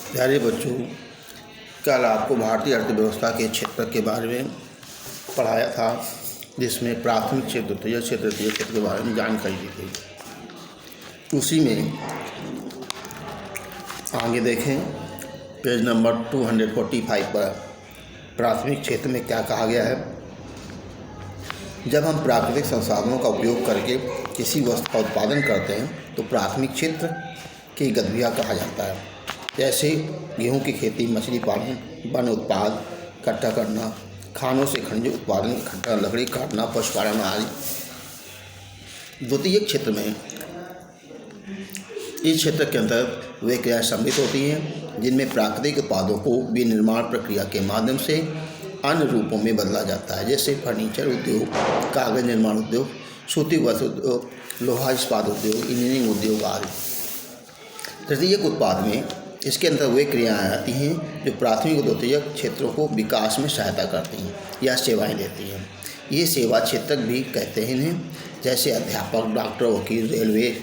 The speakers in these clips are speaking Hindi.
प्यारे बच्चों, कल आपको भारतीय अर्थव्यवस्था के क्षेत्र के बारे में पढ़ाया था, जिसमें प्राथमिक क्षेत्र, द्वितीय क्षेत्र, तृतीय क्षेत्र के बारे में जानकारी दी गई। उसी में आगे देखें, पेज नंबर 245 पर प्राथमिक क्षेत्र में क्या कहा गया है। जब हम प्राकृतिक संसाधनों का उपयोग करके किसी वस्तु का उत्पादन करते हैं तो प्राथमिक क्षेत्र की गतिविधियाँ कहा जाता है। जैसे गेहूं की खेती, मछली पालन, वन उत्पाद इकट्ठा करना, खानों से खनिज उत्पादन इकट्ठा, लकड़ी काटना, पशुपालन आदि। द्वितीय क्षेत्र में इस क्षेत्र के अंतर्गत वे क्रियाएँ सम्मिलित होती हैं जिनमें प्राकृतिक उत्पादों को विनिर्माण प्रक्रिया के माध्यम से अन्य रूपों में बदला जाता है, जैसे फर्नीचर उद्योग, कागज निर्माण उद्योग, सूती वस्त्र उद्योग, लोहा इस्पात उद्योग, इंजीनियरिंग उद्योग आदि। तृतीयक उत्पाद में इसके अंदर वे क्रियाएँ आती हैं जो प्राथमिक और द्वितीयक क्षेत्रों को विकास में सहायता करती हैं या सेवाएं देती हैं। ये सेवा क्षेत्रक भी कहते हैं इन्हें, जैसे अध्यापक, डॉक्टर, वकील, रेलवे,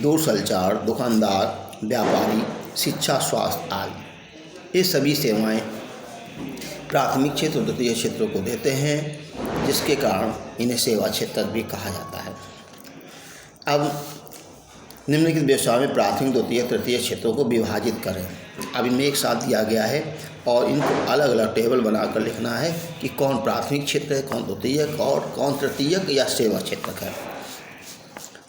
दूरसंचार, दुकानदार, व्यापारी, शिक्षा, स्वास्थ्य आदि। ये सभी सेवाएं प्राथमिक क्षेत्र और द्वितीय क्षेत्रों को देते हैं, जिसके कारण इन्हें सेवा क्षेत्रक भी कहा जाता है। अब निम्नलिखित व्यवसाय में प्राथमिक, द्वितीय, तृतीय क्षेत्रों को विभाजित करें। अब इनमें एक साथ दिया गया है और इनको अलग अलग टेबल बनाकर लिखना है कि कौन प्राथमिक क्षेत्र है, कौन द्वितीयक और कौन तृतीयक या सेवा क्षेत्रक है।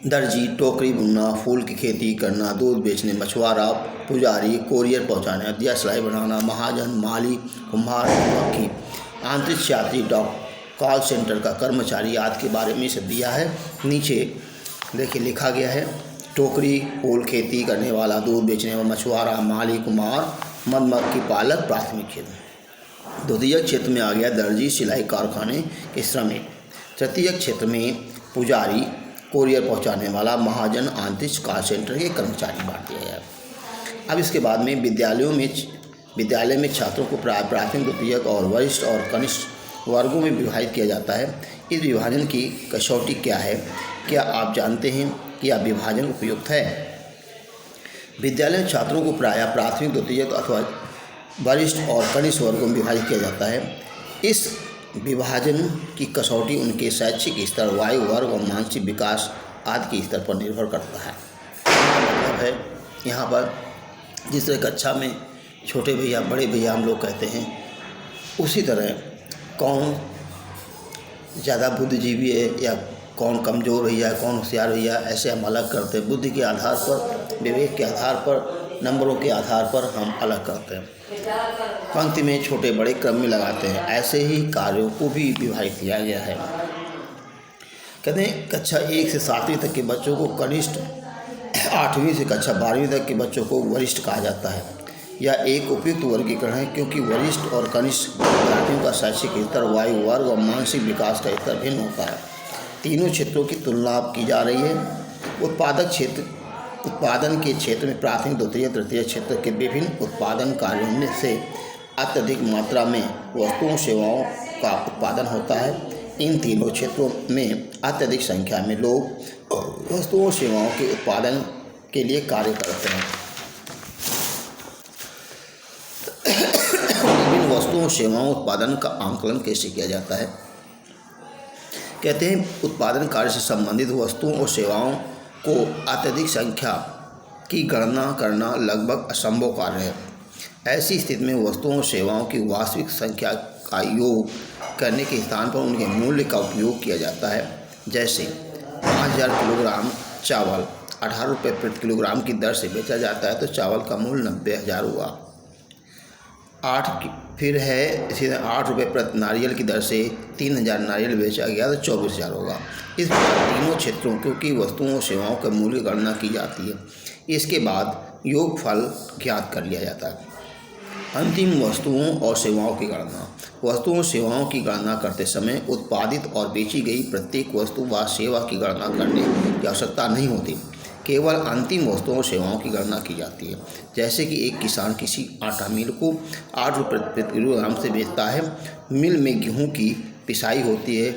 दर्जी, टोकरी बुनना, फूल की खेती करना, दूध बेचने, मछुआरा, पुजारी, कोरियर पहुंचाना, दिया सिलाई बनाना, महाजन, माली, कुम्हार, मक्खी, आंतरिक यात्री, कॉल सेंटर का कर्मचारी आदि के बारे में इसे दिया है। नीचे देखिए लिखा गया है, टोकरी, फूल खेती करने वाला, दूध बेचने वाला, मछुआरा, माली, कुम्हार, मधुमक्खी पालक प्राथमिक क्षेत्र। द्वितीय क्षेत्र में आ गया दर्जी, सिलाई कारखाने के श्रमिक। तृतीय क्षेत्र में पुजारी, कोरियर पहुंचाने वाला, महाजन, आंतरिक कॉल सेंटर के कर्मचारी बांट दिया गया। अब इसके बाद में विद्यालय में छात्रों को प्राथमिक, द्वितीयक और वरिष्ठ और कनिष्ठ वर्गों में विभाजित किया जाता है। इस विभाजन की कसौटी क्या है? क्या आप जानते हैं कि यह विभाजन उपयुक्त है? विद्यालय में छात्रों को प्रायः प्राथमिक, द्वितीयक अथवा वरिष्ठ और कनिष्ठ वर्गों में विभाजित किया जाता है। इस विभाजन की कसौटी उनके शैक्षिक स्तर, आयु वर्ग और मानसिक विकास आदि के स्तर पर निर्भर करता है। मतलब है यहाँ पर जिस तरह कक्षा में छोटे भैया, बड़े भैया हम लोग कहते हैं, उसी तरह कौन ज़्यादा बुद्धिजीवी है या कौन कमज़ोर भैया, कौन होशियार भैया, ऐसे हम अलग करते हैं। बुद्धि के आधार पर, विवेक के आधार पर, नंबरों के आधार पर हम अलग करते हैं। पंक्ति में छोटे बड़े क्रम में लगाते हैं। ऐसे ही कार्यों को भी विभाजित किया गया है। कहते हैं कक्षा 1 से 7वीं तक के बच्चों को कनिष्ठ, 8वीं से कक्षा 12वीं तक के बच्चों को वरिष्ठ कहा जाता है। यह एक उपयुक्त वर्गीकरण है क्योंकि वरिष्ठ और कनिष्ठ विद्यार्थियों का शैक्षिक स्तर, आयु वर्ग और मानसिक विकास का स्तर भिन्न होता है। तीनों क्षेत्रों की तुलना की जा रही है। उत्पादन के क्षेत्र में प्राथमिक, द्वितीय, तृतीय क्षेत्र के विभिन्न उत्पादन कार्यों में से अत्यधिक मात्रा में वस्तुओं सेवाओं का उत्पादन होता है। इन तीनों क्षेत्रों में अत्यधिक संख्या में लोग वस्तुओं सेवाओं के उत्पादन के लिए कार्य करते हैं। विभिन्न वस्तुओं सेवाओं उत्पादन का आंकलन कैसे किया जाता है? कहते हैं उत्पादन कार्य से संबंधित वस्तुओं और सेवाओं को अत्यधिक संख्या की गणना करना लगभग असंभव कार्य है। ऐसी स्थिति में वस्तुओं और सेवाओं की वास्तविक संख्या का योग करने के स्थान पर उनके मूल्य का उपयोग किया जाता है। जैसे 5000 किलोग्राम चावल 18 रुपये प्रति किलोग्राम की दर से बेचा जाता है तो चावल का मूल्य 90,000 हुआ। फिर है इसी तरह 8 रुपये प्रति नारियल की दर से 3000 नारियल बेचा गया तो 24,000 होगा। इस प्रकार तीनों क्षेत्रों की वस्तुओं और सेवाओं का मूल्य गणना की जाती है। इसके बाद योगफल ज्ञात कर लिया जाता है। अंतिम वस्तुओं और सेवाओं की गणना। वस्तुओं और सेवाओं की गणना करते समय उत्पादित और बेची गई प्रत्येक वस्तु व सेवा की गणना करने की आवश्यकता नहीं होती, केवल अंतिम वस्तुओं और सेवाओं की गणना की जाती है। जैसे कि एक किसान किसी आटा मिल को 8 रुपये प्रति किलोग्राम से बेचता है। मिल में गेहूं की पिसाई होती है।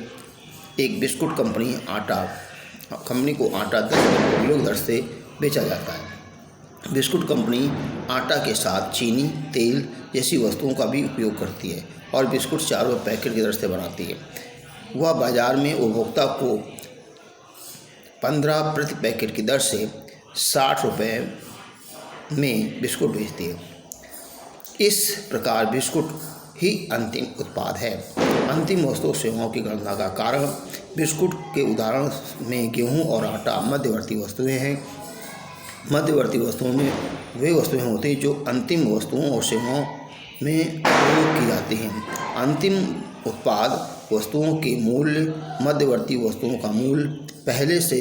एक बिस्कुट कंपनी को आटा 10 रुपये किलो दर से बेचा जाता है। बिस्कुट कंपनी आटा के साथ चीनी, तेल जैसी वस्तुओं का भी उपयोग करती है और बिस्कुट 4 रुपये पैकेट की दर से बनाती है। वह बाज़ार में उपभोक्ता को 15 प्रति पैकेट की दर से 60 रुपये में बिस्कुट बेचती है। इस प्रकार बिस्कुट ही अंतिम उत्पाद है। अंतिम वस्तु सेवाओं की गणना का कारण बिस्कुट के उदाहरण में गेहूं और आटा मध्यवर्ती वस्तुएं हैं। मध्यवर्ती वस्तुओं में वे वस्तुएं होती हैं जो अंतिम वस्तुओं और सेवाओं में प्रयोग की जाती हैं। अंतिम उत्पाद वस्तुओं के मूल्य मध्यवर्ती वस्तुओं का मूल्य पहले से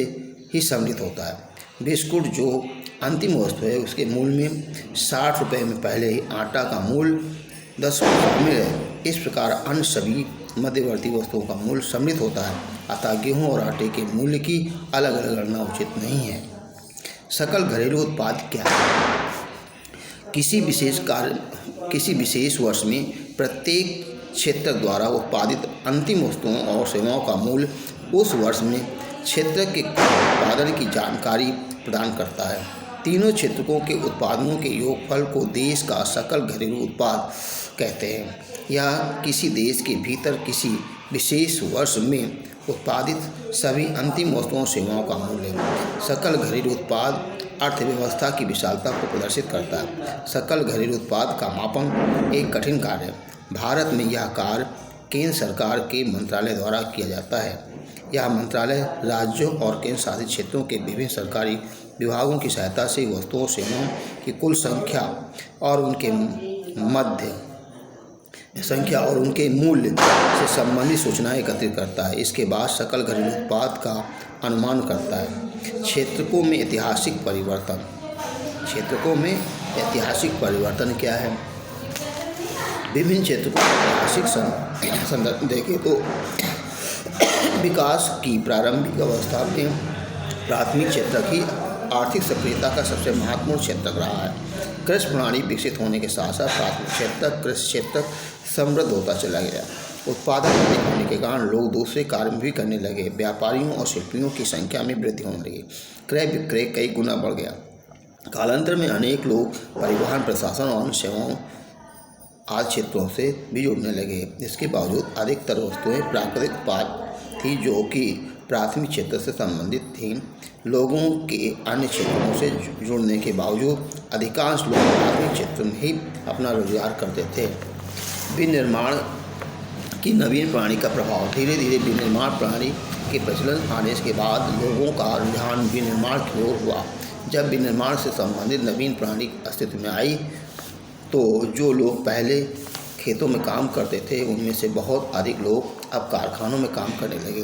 ही सम्मिलित होता है। बिस्कुट जो अंतिम वस्तु है उसके मूल्य में 60 रुपये में पहले ही आटा का मूल्य 10 रुपये शामिल है। इस प्रकार अन्य सभी मध्यवर्ती वस्तुओं का मूल्य सम्मिलित होता है। अतः गेहूं और आटे के मूल्य की अलग अलग गणना उचित नहीं है। सकल घरेलू उत्पाद क्या है? किसी विशेष वर्ष में प्रत्येक क्षेत्र द्वारा उत्पादित अंतिम वस्तुओं और सेवाओं का मूल्य उस वर्ष में क्षेत्र के उत्पादन की जानकारी प्रदान करता है। तीनों क्षेत्रों के उत्पादनों के योगफल को देश का सकल घरेलू उत्पाद कहते हैं। यह किसी देश के भीतर किसी विशेष वर्ष में उत्पादित सभी अंतिम वस्तुओं सेवाओं का मूल्य है। सकल घरेलू उत्पाद अर्थव्यवस्था की विशालता को प्रदर्शित करता है। सकल घरेलू उत्पाद का मापन एक कठिन कार्य है। भारत में यह कार्य केंद्र सरकार के मंत्रालय द्वारा किया जाता है। यह मंत्रालय राज्यों और केंद्र शासित क्षेत्रों के विभिन्न सरकारी विभागों की सहायता से वस्तुओं सेवाओं की कुल संख्या और उनके मूल्य से संबंधित सूचनाएं एकत्रित करता है। इसके बाद सकल घरेलू उत्पाद का अनुमान करता है। क्षेत्रकों में ऐतिहासिक परिवर्तन क्या है? विभिन्न क्षेत्रों का ऐतिहासिक संदर्भ देखें तो विकास की प्रारंभिक अवस्था में प्राथमिक क्षेत्र की आर्थिक सक्रियता का सबसे महत्वपूर्ण क्षेत्र रहा है। कृषि प्रणाली विकसित होने के साथ साथ प्राथमिक कृषि क्षेत्र समृद्ध होता चला गया। उत्पादन अधिक होने के कारण लोग दूसरे कार्य भी करने लगे। व्यापारियों और शिल्पियों की संख्या में वृद्धि होने लगी। क्रय विक्रय कई गुना बढ़ गया। कालांतर में अनेक लोग परिवहन, प्रशासन और अन्य सेवाओं आदि क्षेत्रों से भी जुड़ने लगे। इसके बावजूद अधिकतर वस्तुएं प्राकृतिक उत्पाद थी जो कि प्राथमिक क्षेत्र से संबंधित थीं। लोगों के अन्य क्षेत्रों से जुड़ने के बावजूद अधिकांश लोग प्राथमिक क्षेत्र में ही अपना रोजगार करते थे। विनिर्माण की नवीन प्रणाली का प्रभाव। धीरे धीरे विनिर्माण प्रणाली के प्रचलन आने के बाद लोगों का रुझान विनिर्माण की ओर हुआ। जब विनिर्माण से संबंधित नवीन प्रणाली अस्तित्व में आई तो जो लोग पहले खेतों में काम करते थे उनमें से बहुत अधिक लोग अब कारखानों में काम करने लगे।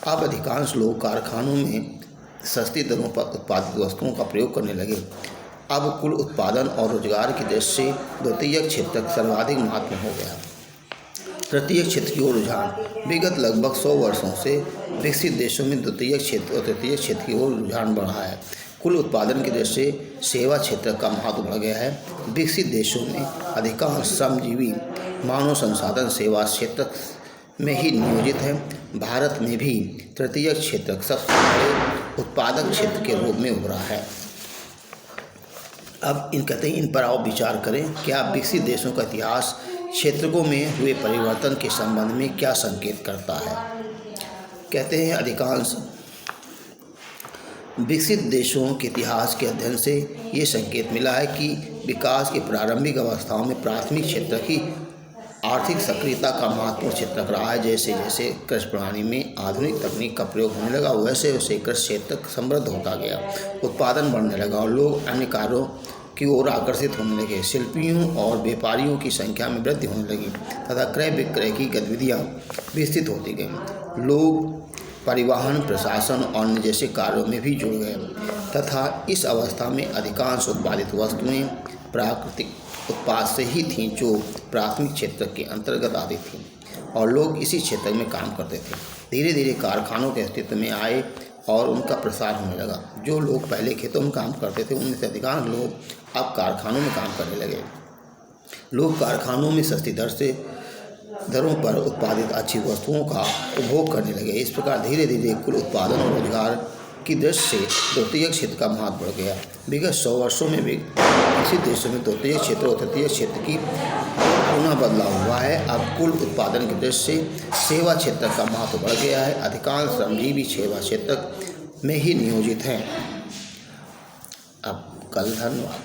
अब अधिकांश लोग कारखानों में सस्ती दरों पर उत्पादित वस्तुओं का प्रयोग करने लगे। अब कुल उत्पादन और रोजगार की दृष्टि से द्वितीय क्षेत्र सर्वाधिक महत्वपूर्ण हो गया। तृतीय क्षेत्र की ओर रुझान। विगत लगभग 100 वर्षों से विकसित देशों में द्वितीय क्षेत्र और तृतीय क्षेत्र की ओर रुझान बढ़ा है। कुल उत्पादन की दृष्टि से सेवा क्षेत्र का महत्व बढ़ गया है। विकसित देशों में अधिकांश श्रमजीवी मानव संसाधन सेवा क्षेत्र में ही नियोजित है। भारत में भी तृतीय क्षेत्र सबसे बड़े उत्पादक क्षेत्र के रूप में उभरा है। अब इन पर आप विचार करें। क्या विकसित देशों का इतिहास क्षेत्रकों में हुए परिवर्तन के संबंध में क्या संकेत करता है? कहते हैं अधिकांश विकसित देशों के इतिहास के अध्ययन से ये संकेत मिला है कि विकास की प्रारंभिक अवस्थाओं में प्राथमिक क्षेत्र की आर्थिक सक्रियता का महत्वपूर्ण क्षेत्र रहा है। जैसे जैसे कृषि प्रणाली में आधुनिक तकनीक का प्रयोग होने लगा वैसे वैसे कृषि क्षेत्र समृद्ध होता गया। उत्पादन बढ़ने लगा और लोग अन्य कार्यों की ओर आकर्षित होने लगे। शिल्पियों और व्यापारियों की संख्या में वृद्धि होने लगी तथा क्रय विक्रय की गतिविधियाँ विस्तृत होती गईं। लोग परिवहन, प्रशासन और अन्य जैसे कार्यों में भी जुड़ गए तथा इस अवस्था में अधिकांश उत्पादित वस्तुएं प्राकृतिक उत्पाद से ही थीं जो प्राथमिक क्षेत्र के अंतर्गत आती थीं और लोग इसी क्षेत्र में काम करते थे। धीरे धीरे कारखानों के अस्तित्व में आए और उनका प्रसार होने लगा। जो लोग पहले खेतों में काम करते थे उनमें से अधिकांश लोग अब कारखानों में काम करने लगे। लोग कारखानों में सस्ती दरों पर उत्पादित अच्छी वस्तुओं का उपभोग करने लगे। इस प्रकार धीरे धीरे कुल उत्पादन और रोजगार की दृष्टि से द्वितीय क्षेत्र का महत्व बढ़ गया। विगत 100 वर्षों में भी विकसित देशों में द्वितीय क्षेत्र और तृतीय क्षेत्र की पुनः बदलाव हुआ है। अब कुल उत्पादन की दृष्टि से सेवा क्षेत्र का महत्व बढ़ गया है। अधिकांश श्रमजीवी सेवा क्षेत्र में ही नियोजित हैं। अब कल धन्यवाद।